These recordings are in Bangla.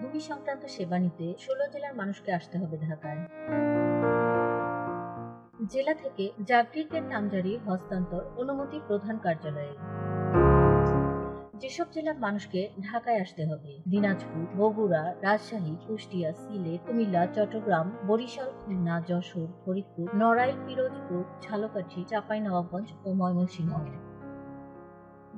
ভূমি সংক্রান্ত সেবা নিতে ১৬ জেলার মানুষকে আসতে হবে ঢাকায়। জেলা থেকে জাগরিকের নামজারি হস্তান্তর অনুমতি প্রধান কার্যালয়ে। যেসব জেলার মানুষকে ঢাকায় আসতে হবে: দিনাজপুর, বগুড়া, রাজশাহী, কুষ্টিয়া, সিলেট, কুমিল্লা, চট্টগ্রাম, বরিশাল, খুলনা, যশোর, ফরিদপুর, নড়াইল, পিরোজপুর, ঝালকাঠি, চাঁপাইনবাবগঞ্জ ও ময়মনসিংহ।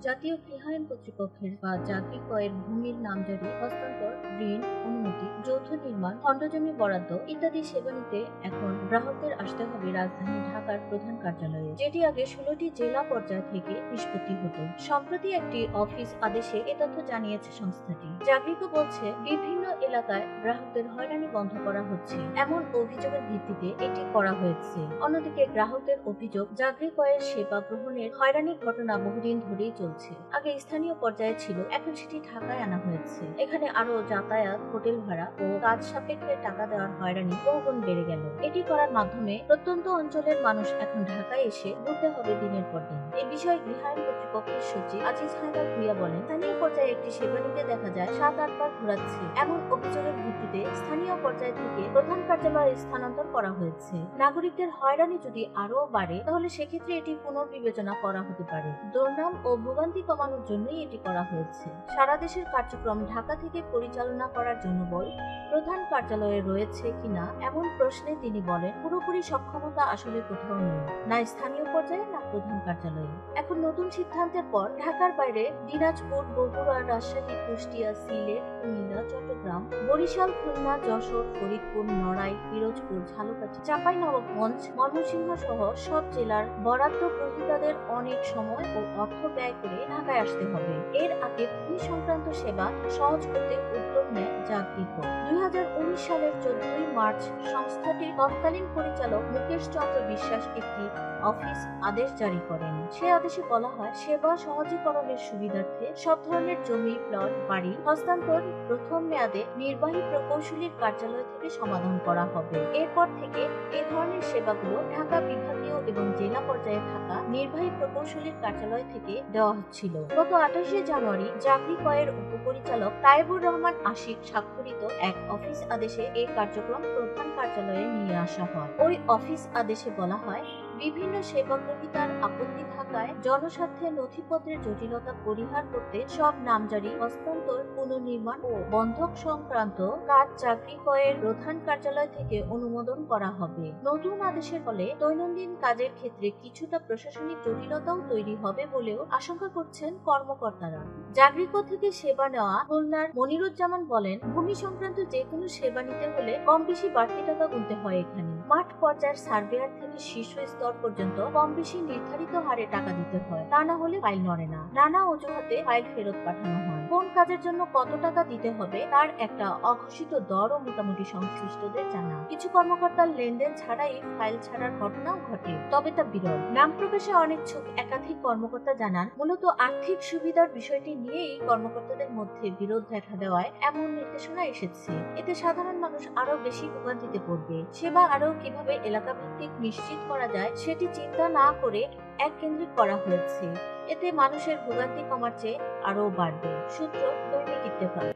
জাতীয় গৃহায়ণ কর্তৃপক্ষের বা জাগরিকয়ের ভূমির নামজারি হস্তান্তর, ঋণ, অনুমতি, যৌথ নির্মাণ, খণ্ডজমি বরাদ্দ ইত্যাদি সেবা নিতে এখন গ্রাহকদের আসতে হবে রাজধানী ঢাকার প্রধান কার্যালয়ে, যেটি আগে ১৬টি জেলা পর্যায় থেকে নিষ্পত্তি হতো। সম্প্রতি একটি অফিস আদেশে এ তথ্য জানিয়েছে সংস্থাটি। জাগরিকো বলছে, বিভিন্ন এলাকায় গ্রাহকদের হয়রানি বন্ধ করা হচ্ছে এমন অভিযোগের ভিত্তিতে এটি করা হয়েছে। অন্যদিকে গ্রাহকদের অভিযোগ, জাগরিকয়ের সেবা গ্রহণের হয়রানির ঘটনা বহুদিন ধরেই চলছে। আগে স্থানীয় পর্যায়ে ছিল, এখন সেটি ঢাকায় আনা হয়েছে। এখানে আরো যাতায়াত, হোটেল ভাড়া ও কাজ সাপেক্ষে টাকা দেওয়ার হয়রানি বহুগুণ বেড়ে গেল। এটি করার মাধ্যমে প্রত্যন্ত অঞ্চলের মানুষ এখন ঢাকায় এসে ঘুরতে হবে দিনের পর দিন। এ বিষয়ে গৃহায়ণ কর্তৃপক্ষের সচিব আজিজ হায়দার ভূঁইয়া বলেন, স্থানীয় পর্যায়ে একটি সেবা নিতে দেখা যায় ৭-৮ বার ঘোরাচ্ছে। এমন অভিযোগের ভিত্তিতে স্থানীয় পর্যায় থেকে প্রধান কার্যালয়ে স্থানান্তর করা হয়েছে। নাগরিকদের হয়রানি যদি আরো বাড়ে তাহলে সেক্ষেত্রে এটি পুনর্বিবেচনা করা হতে পারে। দুর্নাম ও ভোগান্তি কমানোর জন্যই এটি করা হয়েছে। সারা দেশের কার্যক্রম ঢাকা থেকে পরিচালনা করার জন্য বল প্রধান কার্যালয়ে রয়েছে কিনা এমন প্রশ্নে তিনি বলেন, পুরোপুরি সক্ষমতা আসলে কোথাও নেই, না স্থানীয় পর্যায়ে না প্রধান কার্যালয়ে। এখন নতুন সিদ্ধান্তের পর ঢাকার বাইরে দিনাজপুর, বগুড়া, রাজশাহী, কুষ্টিয়া, সিলেট, কুমিল্লা, চট্টগ্রাম, বরিশাল, খুলনা, যশোর, ফরিদপুর, নড়াইল, পিরোজপুর, ঝালকাঠি, চাঁপাইনবাবগঞ্জ, ময়মনসিংহ সহ সব জেলার বরাদ্দ গ্রহীতাদের অনেক সময় ও অর্থ ব্যয় করে ঢাকায় আসতে হবে। এর আগে ভূমি সংক্রান্ত সেবা সহজ করতে উদ্যোগ নেয় জাগরিকো। ২০১৯ সালের ১৪ মার্চ সংস্থাটির তৎকালীন পরিচালক মুকেশ চন্দ্র বিশ্বাস একটি অফিস আদেশ জারি করেন। সে আদেশে বলা হয়, সেবা সহজীকরণের সুবিধার্থে সব ধরনের জমি, প্লট, বাড়ি হস্তান্তর প্রথম মেয়াদে নির্বাহী প্রকৌশলীর কার্যালয় থেকে সমাধান করা হবে। এরপর থেকে এই ধরনের সেবাগুলো ঢাকা বিভাগীয় এবং জেলা পর্যায়ে থাকা নির্বাহী প্রকৌশলীর কার্যালয় থেকে দেওয়া হচ্ছিল। গত ২৮শে জানুয়ারি জাগরিকয়ের উপপরিচালক তায়েবুর রহমান আশিক স্বাক্ষরিত এক অফিস আদেশে এই কার্যক্রম প্রধান কার্যালয়ে নিয়ে আসা হয়। ওই অফিস আদেশে বলা হয়, বিভিন্ন সেবা গ্রহীতার আপত্তি থাকায় জনস্বার্থে নথিপত্রের জটিলতা পরিহার করতে সব নামজারি, হস্তান্তর, পুনর্নির্মাণ ও বন্ধক সংক্রান্ত কাজ জাগরিকয়ের প্রধান কার্যালয় থেকে অনুমোদন করা হবে। নতুন আদেশের ফলে দৈনন্দিন কাজের ক্ষেত্রে কিছুটা প্রশাসনিক জটিলতাও তৈরি হবে বলেও আশঙ্কা করছেন কর্মকর্তারা। জাগরিকো থেকে সেবা নেওয়া খুলনার মনিরুজ্জামান বলেন, ভূমি সংক্রান্ত যে কোনো সেবা নিতে হলে কম বেশি বাড়তি টাকা গুনতে হয়। এখানে মাঠ পর্যায়ের সার্ভেয়ার থেকে শীর্ষ স্তর পর্যন্ত কম বেশি নির্ধারিত হারে টাকা দিতে হয়, তা না হলে ফাইল নড়ে না। নানা অজুহাতে ফাইল ফেরত পাঠানো হয়। কোন কাজের জন্য কত টাকা দিতে হবে তার একটা অঘোষিত দরও মোটামুটি সংশ্লিষ্টদের জানা। কিছু কর্মকর্তার লেনদেন ছাড়াই ফাইল ছাড়ার ঘটনাও ঘটে, তবে তা বিরল। নাম প্রকাশে অনিচ্ছুক একাধিক কর্মকর্তা জানান, মূলত আর্থিক সুবিধার বিষয়টি নিয়েই কর্মকর্তাদের মধ্যে বিরোধ দেখা দেওয়ায় এমন নির্দেশনা এসেছে। এতে সাধারণ মানুষ আরো বেশি ভোগান্তিতে পড়বে। সেবা আরো কিভাবে এলাকা ভিত্তিক নিশ্চিত করা যায় সেটি চিন্তা না করে এক কেন্দ্রিক করা হয়েছে। এতে মানুষের ভোগান্তি কমার চেয়ে আরো বাড়বে। সূত্র, দৈনিক ইত্তেফাক।